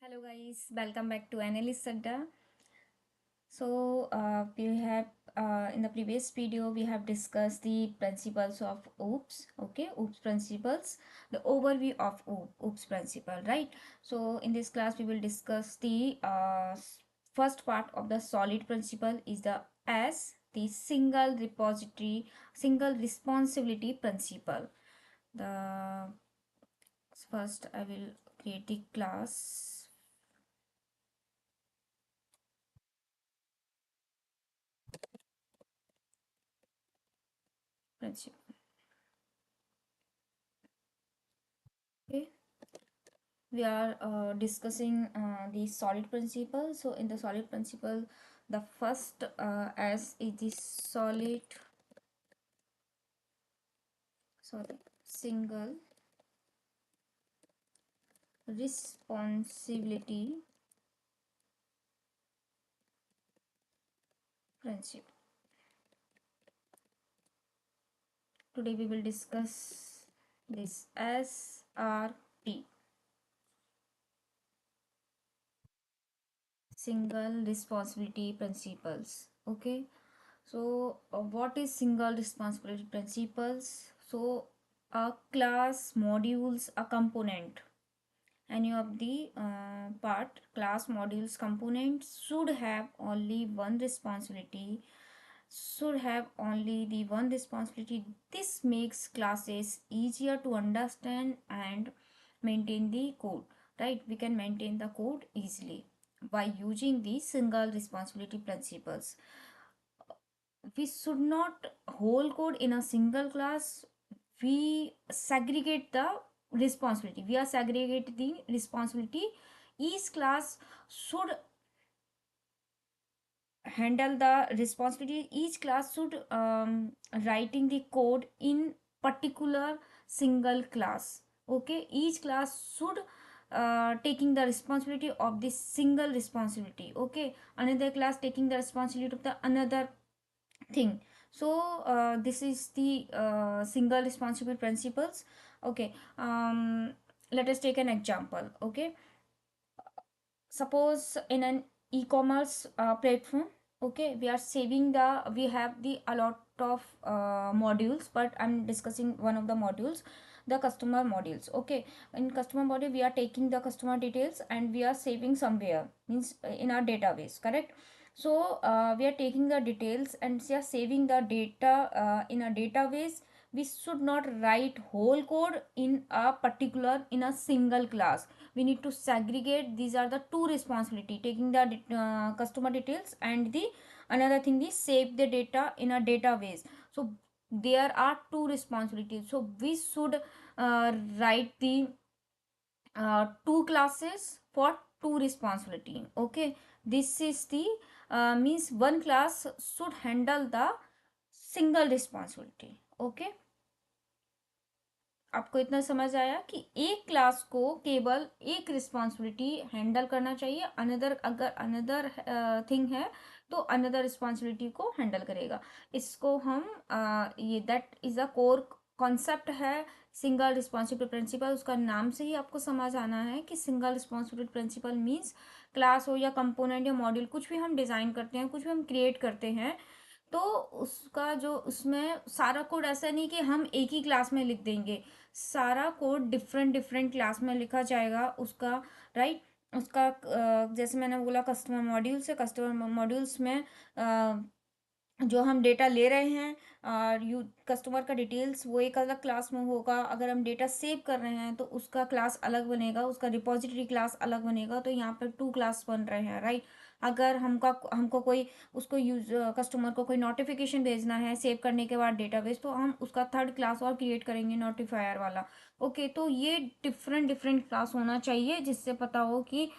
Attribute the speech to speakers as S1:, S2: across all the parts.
S1: Hello guys, welcome back to Analyst Adda. We have in the previous video we have discussed the principles of OOPS. Okay, OOPS principles, the overview of OOPS principle, right? So in this class we will discuss the first part of the solid principle is the single repository, single responsibility principle. The first I will create the class principle. Okay, we are discussing the solid principle. So in the solid principle, the first as is the sorry single responsibility principle. Today we will discuss this SRP, single responsibility principles. Okay, so what is single responsibility principles? So a class modules a component, any of the part class modules components should have only the one responsibility. This makes classes easier to understand and maintain the code, right? We can maintain the code easily by using the single responsibility principles. We should not whole code in a single class. We segregate the responsibility, we are segregate the responsibility. Each class should handle the responsibility. Each class should writing the code in particular single class. Okay, each class should taking the responsibility of this single responsibility. Okay, another class taking the responsibility of the another thing. So this is the single responsible principles. Okay, let us take an example. Okay, suppose in an e-commerce platform. Okay, we are saving the, we have the a lot of modules, but I'm discussing one of the modules, the customer modules. Okay, in customer module we are taking the customer details and we are saving somewhere, means in our database, correct? So we are taking the details and we are saving the data in a database. We should not write whole code in a particular, in a single class. We need to segregate. These are the two responsibility, taking the customer details and the another thing is save the data in a database. So there are two responsibilities, so we should write the two classes for two responsibility. Okay, this is the means one class should handle the single responsibility. Okay, आपको इतना समझ आया कि एक class को केवल एक responsibility handle करना चाहिए, अनदर अगर अनदर थिंग है तो अनदर रिस्पॉन्सिबिलिटी को हैंडल करेगा। इसको हम ये that is a core concept है सिंगल रिस्पॉन्सिबिलिटी प्रिंसिपल। उसका नाम से ही आपको समझ आना है कि single responsibility principle means class हो या कंपोनेंट या मॉड्यूल, कुछ भी हम डिज़ाइन करते हैं, कुछ भी हम क्रिएट करते हैं, तो उसका जो उसमें सारा कोड ऐसा नहीं कि हम एक ही क्लास में लिख देंगे। सारा कोड डिफरेंट डिफरेंट क्लास में लिखा जाएगा उसका, राइट? उसका जैसे मैंने बोला कस्टमर मॉड्यूल से, कस्टमर मॉड्यूल्स में जो हम डेटा ले रहे हैं और यू कस्टमर का डिटेल्स वो एक अलग क्लास में होगा। अगर हम डेटा सेव कर रहे हैं तो उसका क्लास अलग बनेगा, उसका रिपॉजिटरी क्लास अलग बनेगा। तो यहाँ पर टू क्लास बन रहे हैं, राइट? अगर हमको कोई उसको यूज कस्टमर को कोई नोटिफिकेशन भेजना है सेव करने के बाद डेटाबेस, तो हम उसका थर्ड क्लास और क्रिएट करेंगे, नोटिफायर वाला। ओके, तो ये डिफरेंट डिफरेंट क्लास होना चाहिए जिससे पता हो कि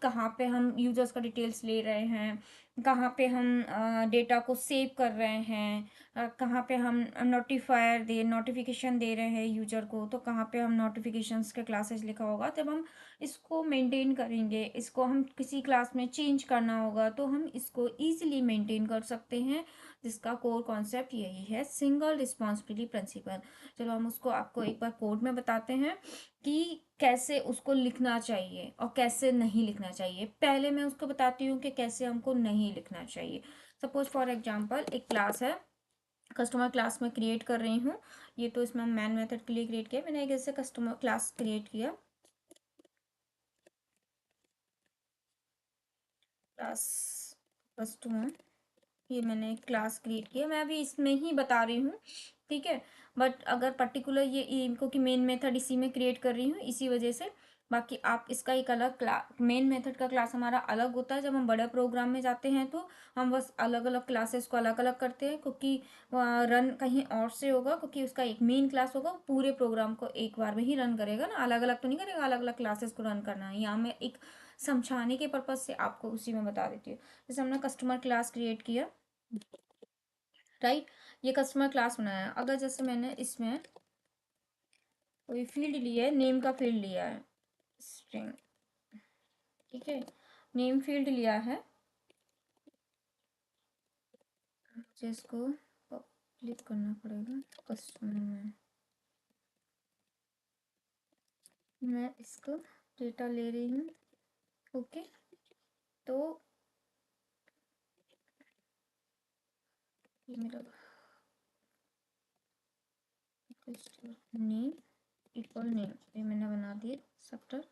S1: कहाँ पे हम यूजर्स का डिटेल्स ले रहे हैं, कहाँ पे हम डेटा को सेव कर रहे हैं, कहाँ पे हम नोटिफिकेशन दे रहे हैं यूजर को, तो कहाँ पे हम नोटिफिकेशंस के क्लासेस लिखा होगा, तब हम इसको मेंटेन करेंगे। इसको हम किसी क्लास में चेंज करना होगा तो हम इसको इजीली मेंटेन कर सकते हैं, जिसका कोर कॉन्सेप्ट यही है, सिंगल रिस्पॉन्सिबिलिटी प्रिंसिपल। चलो हम उसको आपको एक बार कोड में बताते हैं कि कैसे उसको लिखना चाहिए और कैसे नहीं लिखना चाहिए। पहले मैं उसको बताती हूँ कि कैसे हमको नहीं लिखना चाहिए। सपोज फॉर एग्जांपल एक क्लास है, कस्टमर क्लास में क्रिएट कर रही हूँ। ये तो इसमें मैन मेथड के लिए क्रिएट किया मैंने, एक ऐसे कस्टमर क्लास क्रिएट किया, क्लास कस्टमर, ये मैंने एक क्लास क्रिएट किया, मैं अभी इसमें ही बता रही हूँ, ठीक है। बट अगर पर्टिकुलर ये इनको की मेन मेथड इसी में क्रिएट कर रही हूँ, इसी वजह से। बाकी आप इसका एक अलग क्लास, मेन मेथड का क्लास हमारा अलग होता है। जब हम बड़े प्रोग्राम में जाते हैं तो हम बस अलग अलग क्लासेस को अलग अलग करते हैं, क्योंकि रन कहीं और से होगा, क्योंकि उसका एक मेन क्लास होगा, वो पूरे प्रोग्राम को एक बार में ही रन करेगा ना, अलग अलग तो नहीं करेगा, अलग अलग क्लासेस को रन करना है। यहाँ मैं एक समझाने के पर्पज से आपको उसी में बता देती हूँ। जैसे हमने कस्टमर क्लास क्रिएट किया, राइट, ये कस्टमर क्लास बनाया। अगर जैसे मैंने इसमें कोई फील्ड लिया है, नेम का फील्ड लिया है, स्ट्रिंग, ठीक है, नेम फील्ड लिया है, मुझे इसको पब्लिक करना पड़ेगा। कस्टमर में मैं इसको डेटा ले रही हूँ, ओके। तो ये मेरा नेम इक्वल नेम, ये मैंने बना दिया सेक्टर।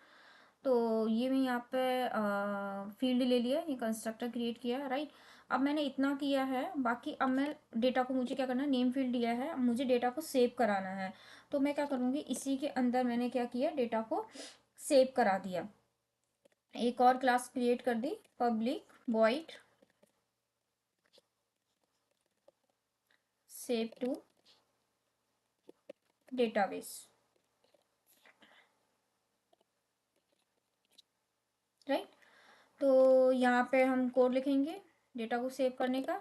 S1: तो ये मैं यहाँ पे फील्ड ले लिया, ये कंस्ट्रक्टर क्रिएट किया, राइट। अब मैंने इतना किया है, बाकी अब मैं डेटा को, मुझे क्या करना है, नेम फील्ड दिया है, अब मुझे डेटा को सेव कराना है। तो मैं क्या करूँगी, इसी के अंदर मैंने क्या किया, डेटा को सेव करा दिया। एक और क्लास क्रिएट कर दी, public void save to database, right. तो यहाँ पे हम कोड लिखेंगे डेटा को सेव करने का,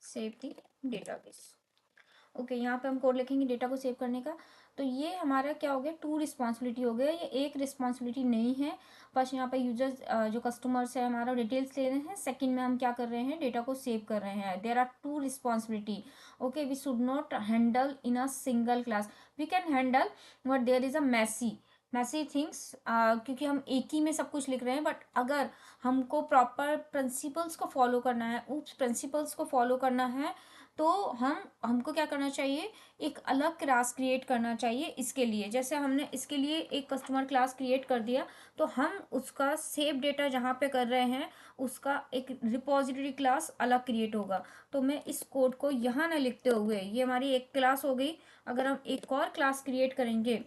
S1: सेव दी डेटाबेस, ओके। यहाँ पे हम कोड लिखेंगे डेटा को सेव करने का। तो ये हमारा क्या हो गया, टू रिस्पॉन्सिबिलिटी हो गया, ये एक रिस्पॉन्सिबिलिटी नहीं है। फर्स्ट यहाँ पे यूजर्स जो कस्टमर्स है हमारा डिटेल्स ले रहे हैं, सेकंड में हम क्या कर रहे हैं, डेटा को सेव कर रहे हैं। There are two responsibility, okay. We should not handle in a single class, we can handle but there is a messy things, क्योंकि हम एक ही में सब कुछ लिख रहे हैं। बट अगर हमको प्रॉपर प्रिंसिपल्स को फॉलो करना है, उस प्रिंसिपल्स को फॉलो करना है, तो हमको क्या करना चाहिए, एक अलग क्लास क्रिएट करना चाहिए इसके लिए। जैसे हमने इसके लिए एक कस्टमर क्लास क्रिएट कर दिया, तो हम उसका सेव डेटा जहाँ पे कर रहे हैं, उसका एक रिपॉजिटरी क्लास अलग क्रिएट होगा। तो मैं इस कोड को यहाँ ना लिखते हुए, ये हमारी एक क्लास हो गई। अगर हम एक और क्लास क्रिएट करेंगे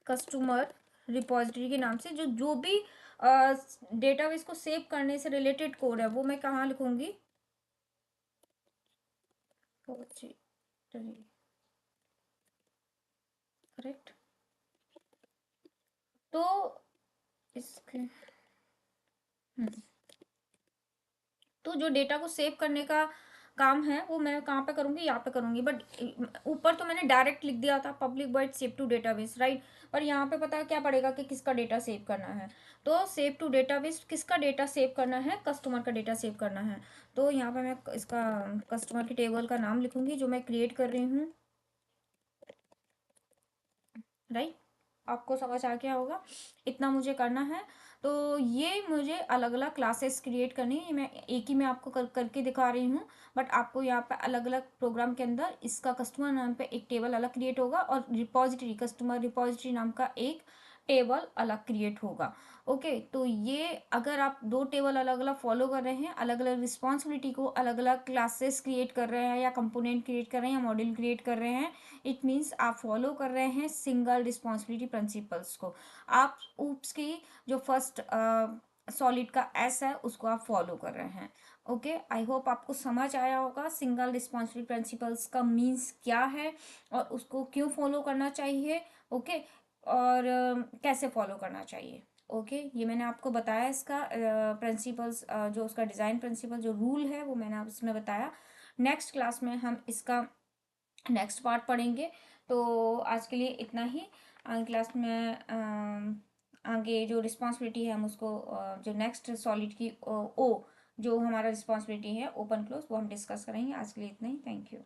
S1: कस्टमर रिपॉजिटरी के नाम से, जो जो भी डेटाबेस को सेव करने से रिलेटेड कोड है, वो मैं कहाँ लिखूंगी, रिपॉजिटरी, करेक्ट। तो इसके तो जो डेटा को सेव करने का काम है, वो मैं कहाँ पे करूँगी, यहाँ पे करूँगी। बट ऊपर तो मैंने डायरेक्ट लिख दिया था public void save to database, right. पर यहाँ पे पता है क्या पड़ेगा कि किसका डेटा सेव करना है। तो सेव टू डेटाबेस, किसका डेटा सेव करना है, कस्टमर का डेटा सेव करना है। तो यहाँ पे मैं इसका कस्टमर के टेबल का नाम लिखूंगी जो मैं क्रिएट कर रही हूँ, राइट। आपको समझ आ गया होगा, इतना मुझे करना है। तो ये मुझे अलग अलग क्लासेस क्रिएट करनी है, मैं एक ही में आपको करके दिखा रही हूँ। बट आपको यहाँ पे अलग अलग प्रोग्राम के अंदर इसका कस्टमर नाम पे एक टेबल अलग क्रिएट होगा, और रिपॉजिटरी, कस्टमर रिपॉजिटरी नाम का एक टेबल अलग क्रिएट होगा, ओके। तो ये अगर आप दो टेबल अलग अलग फॉलो कर रहे हैं, अलग अलग रिस्पॉन्सिबिलिटी को, अलग अलग क्लासेस क्रिएट कर रहे हैं, या कंपोनेंट क्रिएट कर रहे हैं, या मॉड्यूल क्रिएट कर रहे हैं, इट मीन्स आप फॉलो कर रहे हैं सिंगल रिस्पॉन्सिबिलिटी प्रिंसिपल्स को। आप ऊप्स की जो फर्स्ट सॉलिड का एस है, उसको आप फॉलो कर रहे हैं, ओके। आई होप आपको समझ आया होगा सिंगल रिस्पॉन्सिबिलिटी प्रिंसिपल्स का मीन्स क्या है, और उसको क्यों फॉलो करना चाहिए, ओके। और कैसे फॉलो करना चाहिए। ओके, ये मैंने आपको बताया इसका प्रिंसिपल्स, जो उसका डिज़ाइन प्रिंसिपल जो रूल है वो मैंने आप इसमें बताया। नेक्स्ट क्लास में हम इसका नेक्स्ट पार्ट पढ़ेंगे। तो आज के लिए इतना ही। आगे क्लास में आगे जो रिस्पॉन्सिबिलिटी है हम उसको जो नेक्स्ट सॉलिड की ओ जो हमारा रिस्पॉन्सिबिलिटी है ओपन क्लोज वो हम डिस्कस करेंगे। आज के लिए इतना ही। Thank you.